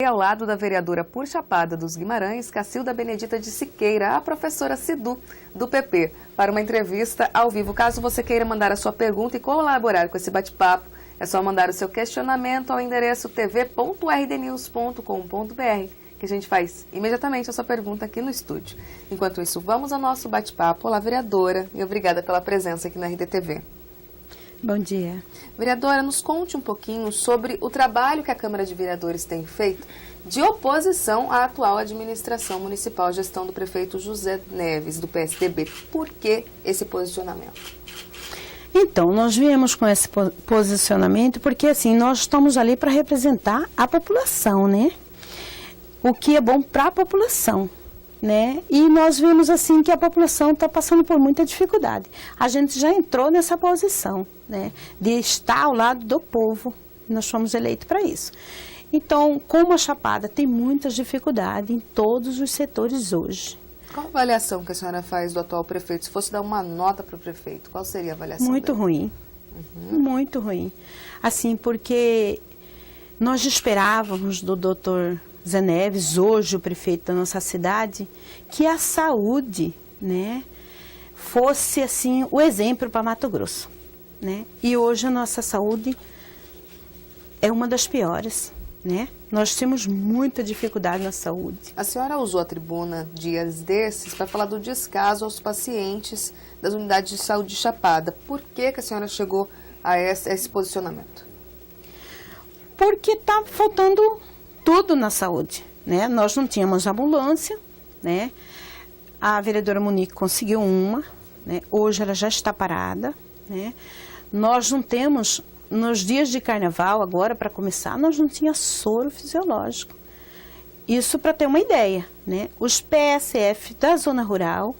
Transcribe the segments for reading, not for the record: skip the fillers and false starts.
aqui ao lado da vereadora por Chapada dos Guimarães, Cacilda Benedita de Siqueira, a professora Cidu, do PP, para uma entrevista ao vivo. Caso você queira mandar a sua pergunta e colaborar com esse bate-papo, é só mandar o seu questionamento ao endereço tv.rdnews.com.br, que a gente faz imediatamente a sua pergunta aqui no estúdio. Enquanto isso, vamos ao nosso bate-papo. Olá, vereadora, e obrigada pela presença aqui na RDTV. Bom dia. Vereadora, nos conte um pouquinho sobre o trabalho que a Câmara de Vereadores tem feito de oposição à atual administração municipal, gestão do prefeito José Neves, do PSDB. Por que esse posicionamento? Então, nós viemos com esse posicionamento porque, assim, nós estamos ali para representar a população, né? O que é bom para a população, né? E nós vimos, assim, que a população está passando por muita dificuldade. A gente já entrou nessa posição, né? De estar ao lado do povo. Nós fomos eleitos para isso. Então, como a Chapada tem muitas dificuldades em todos os setores hoje. Qual a avaliação que a senhora faz do atual prefeito? Se fosse dar uma nota para o prefeito, qual seria a avaliação? Muito ruim. Muito ruim. Assim, porque nós esperávamos do doutor Zé Neves, hoje o prefeito da nossa cidade, que a saúde, né, fosse assim o exemplo para Mato Grosso, né? E hoje a nossa saúde é uma das piores, né? Nós temos muita dificuldade na saúde. A senhora usou a tribuna dias desses para falar do descaso aos pacientes das unidades de saúde de Chapada. Por que a senhora chegou a esse posicionamento? Porque está faltando tudo na saúde, né? Nós não tínhamos ambulância, né? A vereadora Monique conseguiu uma, né? Hoje ela já está parada, né? Nós não temos, nos dias de carnaval, agora para começar, nós não tínhamos soro fisiológico. Isso para ter uma ideia, né? Os PSF da zona rural,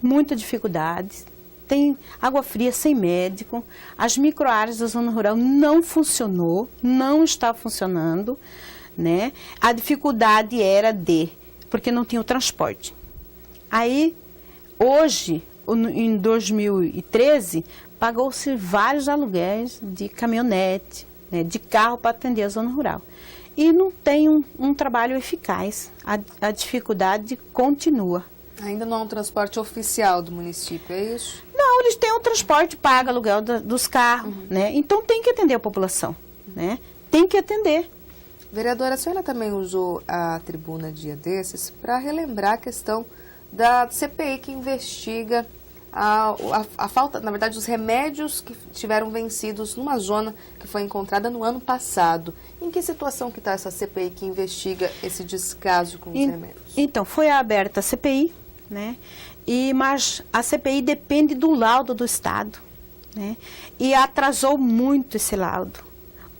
muita dificuldade, tem água fria sem médico, as microáreas da zona rural não funcionou, não está funcionando, né? A dificuldade era porque não tinha o transporte. Aí, hoje, em 2013, pagou-se vários aluguéis de caminhonete, né, de carro para atender a zona rural. E não tem um trabalho eficaz, a dificuldade continua. Ainda não há um transporte oficial do município, é isso? Não, eles têm o transporte, paga aluguel dos carros, né? Então tem que atender a população, né? Tem que atender. Vereadora, a senhora também usou a tribuna dia desses para relembrar a questão da CPI que investiga a falta, na verdade, os remédios que tiveram vencidos numa zona que foi encontrada no ano passado. Em que situação que está essa CPI que investiga esse descaso com os remédios? Então, foi aberta a CPI, né? Mas a CPI depende do laudo do Estado, né? E atrasou muito esse laudo.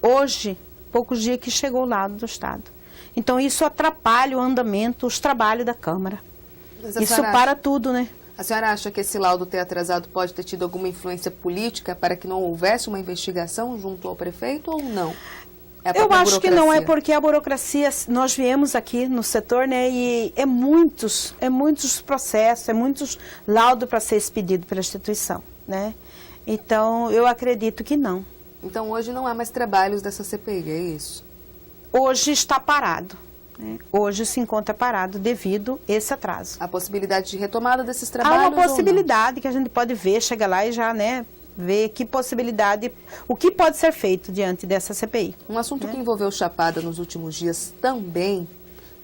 Hoje, poucos dias que chegou o laudo do Estado. Então, isso atrapalha o andamento, os trabalhos da Câmara. Isso para tudo, né? A senhora acha que esse laudo ter atrasado pode ter tido alguma influência política para que não houvesse uma investigação junto ao prefeito ou não? Eu acho que não, é porque a burocracia, nós viemos aqui no setor, né, e é muitos processos, é muitos laudos para ser expedido pela instituição, né? Então, eu acredito que não. Então, hoje não há mais trabalhos dessa CPI, é isso? Hoje está parado, né? Hoje se encontra parado devido a esse atraso. A possibilidade de retomada desses trabalhos? Há uma possibilidade que a gente pode ver, chega lá e já, né, ver que possibilidade, o que pode ser feito diante dessa CPI. Um assunto que envolveu Chapada nos últimos dias também,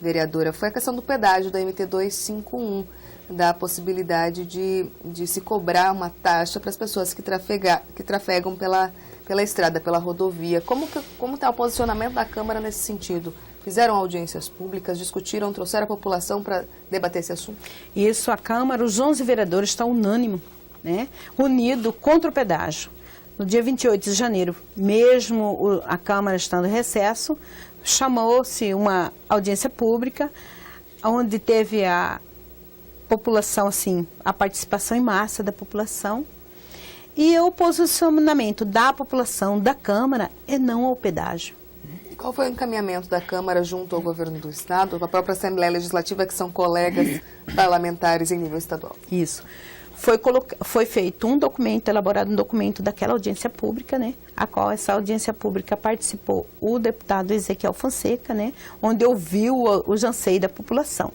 vereadora, foi a questão do pedágio da MT 251, da possibilidade de se cobrar uma taxa para as pessoas que trafegam pela estrada, pela rodovia. Como está o posicionamento da Câmara nesse sentido? Fizeram audiências públicas, discutiram, trouxeram a população para debater esse assunto? Isso, a Câmara, os 11 vereadores estão unânimes, né, unido contra o pedágio. No dia 28 de janeiro, mesmo a Câmara estando em recesso, chamou-se uma audiência pública, onde teve a população, assim, a participação em massa da população, e o posicionamento da população, da Câmara, é não ao pedágio. E qual foi o encaminhamento da Câmara junto ao governo do Estado, a própria Assembleia Legislativa, que são colegas parlamentares em nível estadual? Isso. foi feito elaborado um documento daquela audiência pública, né? A qual essa audiência pública participou o deputado Ezequiel Fonseca, né? Onde ouviu o anseio da população.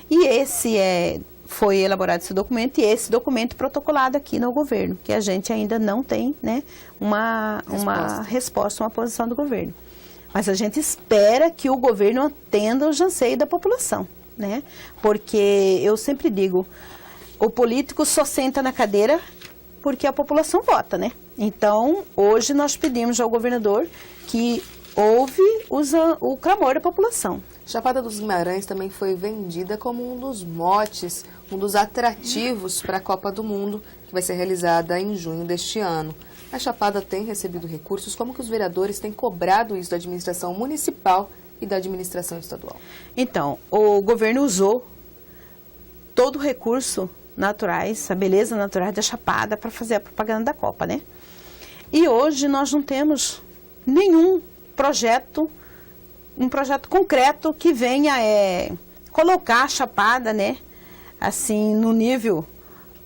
E foi elaborado esse documento e esse documento protocolado aqui no governo, que a gente ainda não tem, né, uma resposta, uma posição do governo. Mas a gente espera que o governo atenda o anseio da população, né? Porque eu sempre digo, o político só senta na cadeira porque a população vota, né? Então, hoje nós pedimos ao governador que ouve o clamor da população. Chapada dos Guimarães também foi vendida como um dos motes, um dos atrativos para a Copa do Mundo, que vai ser realizada em junho deste ano. A Chapada tem recebido recursos, como que os vereadores têm cobrado isso da administração municipal e da administração estadual? Então, o governo usou todo o recurso naturais, a beleza natural da Chapada para fazer a propaganda da Copa, né? E hoje nós não temos nenhum projeto, um projeto concreto que venha colocar a Chapada, né, assim, no nível,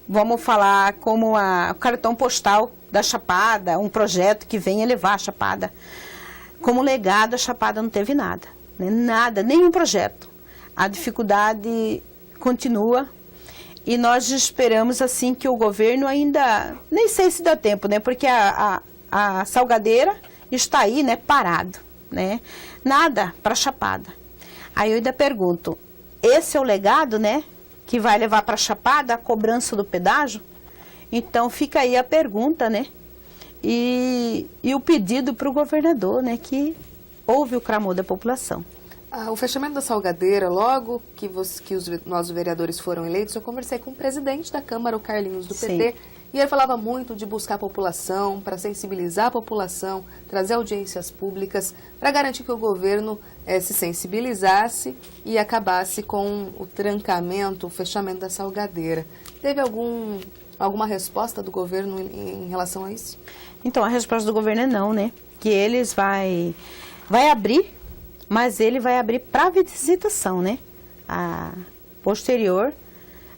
vamos falar, como o cartão postal da Chapada, um projeto que venha levar a Chapada. Como legado, a Chapada não teve nada, né, nada, nenhum projeto. A dificuldade continua e nós esperamos, assim, que o governo ainda, nem sei se dá tempo, né, porque a salgadeira está aí, né, parado, né, nada para a Chapada. Aí eu ainda pergunto, esse é o legado, né, que vai levar para a Chapada a cobrança do pedágio? Então fica aí a pergunta, né, e o pedido para o governador, né, que ouve o clamor da população. O fechamento da salgadeira, logo que nós vereadores foram eleitos, eu conversei com o presidente da Câmara, o Carlinhos, do PT, sim, e ele falava muito de buscar a população, para sensibilizar a população, trazer audiências públicas, para garantir que o governo se sensibilizasse e acabasse com o trancamento, o fechamento da salgadeira. Teve alguma resposta do governo em relação a isso? Então, a resposta do governo é não, né? Que eles vai abrir, mas ele vai abrir para visitação, né? Posterior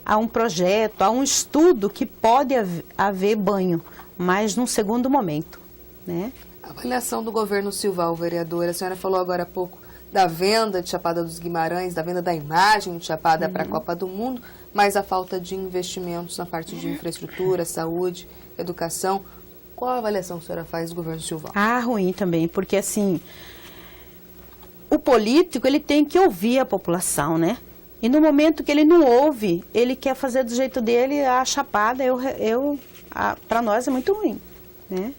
a um projeto, a um estudo que pode haver banho, mas num segundo momento, né? A avaliação do governo Silval, vereadora, a senhora falou agora há pouco da venda de Chapada dos Guimarães, da venda da imagem de Chapada para a Copa do Mundo, mas a falta de investimentos na parte de infraestrutura, saúde, educação. Qual a avaliação que a senhora faz do governo Silval? Ruim também, porque assim, o político, ele tem que ouvir a população, né? E no momento que ele não ouve, ele quer fazer do jeito dele, a Chapada, para nós é muito ruim, né?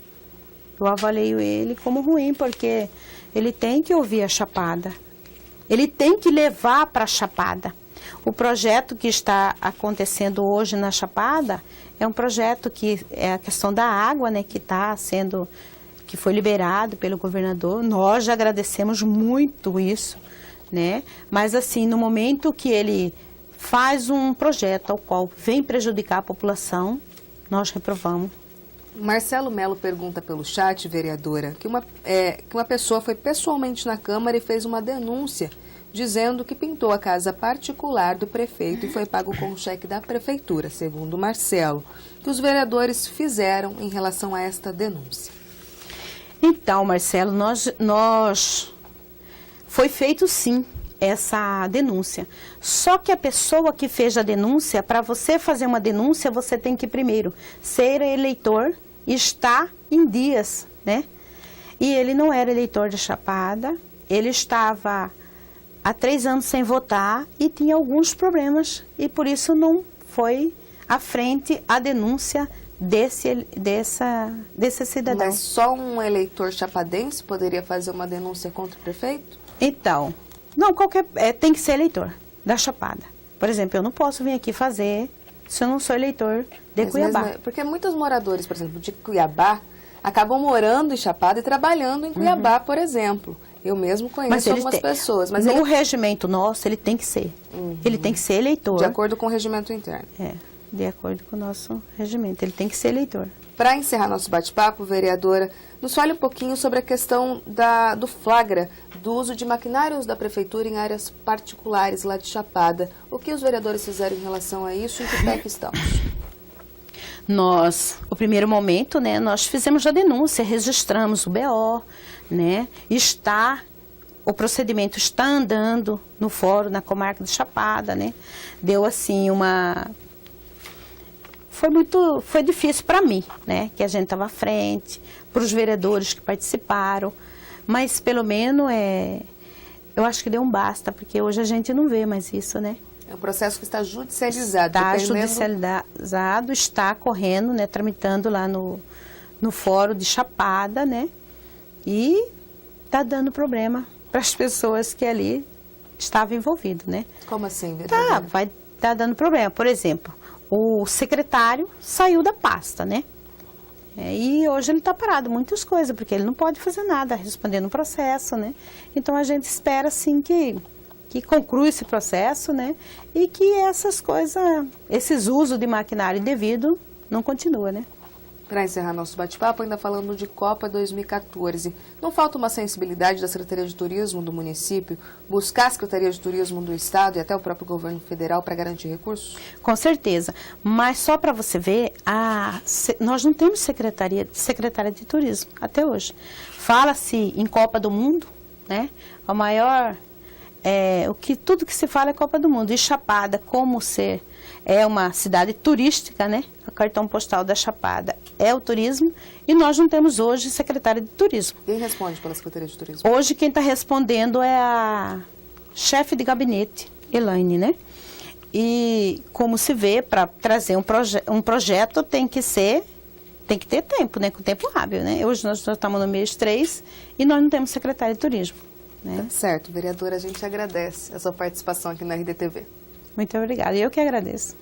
Eu avalio ele como ruim, porque ele tem que ouvir a Chapada. Ele tem que levar para a Chapada. O projeto que está acontecendo hoje na Chapada é um projeto que é a questão da água, né, que foi liberado pelo governador. Nós já agradecemos muito isso, né? Mas assim, no momento que ele faz um projeto ao qual vem prejudicar a população, nós reprovamos. Marcelo Melo pergunta pelo chat, vereadora, que uma pessoa foi pessoalmente na Câmara e fez uma denúncia dizendo que pintou a casa particular do prefeito e foi pago com o cheque da prefeitura, segundo Marcelo. O que os vereadores fizeram em relação a esta denúncia? Então, Marcelo, foi feito sim essa denúncia. Só que a pessoa que fez a denúncia, para você fazer uma denúncia, você tem que primeiro ser eleitor e estar em dias, né? E ele não era eleitor de Chapada, ele estava há 3 anos sem votar e tinha alguns problemas e por isso não foi à frente a denúncia desse cidadão. Mas só um eleitor chapadense poderia fazer uma denúncia contra o prefeito? Então, não, tem que ser eleitor da Chapada. Por exemplo, eu não posso vir aqui fazer se eu não sou eleitor de Cuiabá. Porque muitos moradores, por exemplo, de Cuiabá, acabam morando em Chapada e trabalhando em Cuiabá, por exemplo. Eu mesmo conheço algumas pessoas. Mas no regimento nosso, ele tem que ser. Ele tem que ser eleitor. De acordo com o regimento interno. De acordo com o nosso regimento. Ele tem que ser eleitor. Para encerrar nosso bate-papo, vereadora, nos fale um pouquinho sobre a questão do flagra, do uso de maquinários da prefeitura em áreas particulares lá de Chapada. O que os vereadores fizeram em relação a isso e em que pé que estamos? o primeiro momento, né, nós fizemos a denúncia, registramos o BO, né, o procedimento está andando no fórum, na comarca de Chapada, né, deu assim foi difícil para mim, né, que a gente estava à frente, para os vereadores que participaram, mas pelo menos eu acho que deu um basta, porque hoje a gente não vê mais isso, né. É um processo que está judicializado. Está judicializado, está correndo, né, tramitando lá no fórum de Chapada, né, e está dando problema para as pessoas que ali estavam envolvidas, né. Como assim, vereadora? Vai estar dando problema. Por exemplo, o secretário saiu da pasta, né, e hoje ele está parado, muitas coisas, porque ele não pode fazer nada, respondendo o processo, né. Então a gente espera, assim, que conclua esse processo, né, e que essas coisas, esses usos de maquinário indevido não continuem, né. Para encerrar nosso bate-papo, ainda falando de Copa 2014, não falta uma sensibilidade da Secretaria de Turismo do município buscar a Secretaria de Turismo do Estado e até o próprio governo federal para garantir recursos? Com certeza, mas só para você ver, nós não temos secretária de turismo até hoje. Fala-se em Copa do Mundo, né, a maior... tudo que se fala é Copa do Mundo. E Chapada, como é uma cidade turística, né? O cartão postal da Chapada é o turismo, e nós não temos hoje secretária de turismo. Quem responde pela Secretaria de Turismo? Hoje quem está respondendo é a chefe de gabinete, Elaine, né? E como se vê, para trazer um projeto tem que ter tempo, né? Com tempo hábil, né? Hoje nós estamos no mês 3 e nós não temos secretária de turismo. Né? Tá certo, vereadora, a gente agradece a sua participação aqui na RDTV. Muito obrigada, eu que agradeço.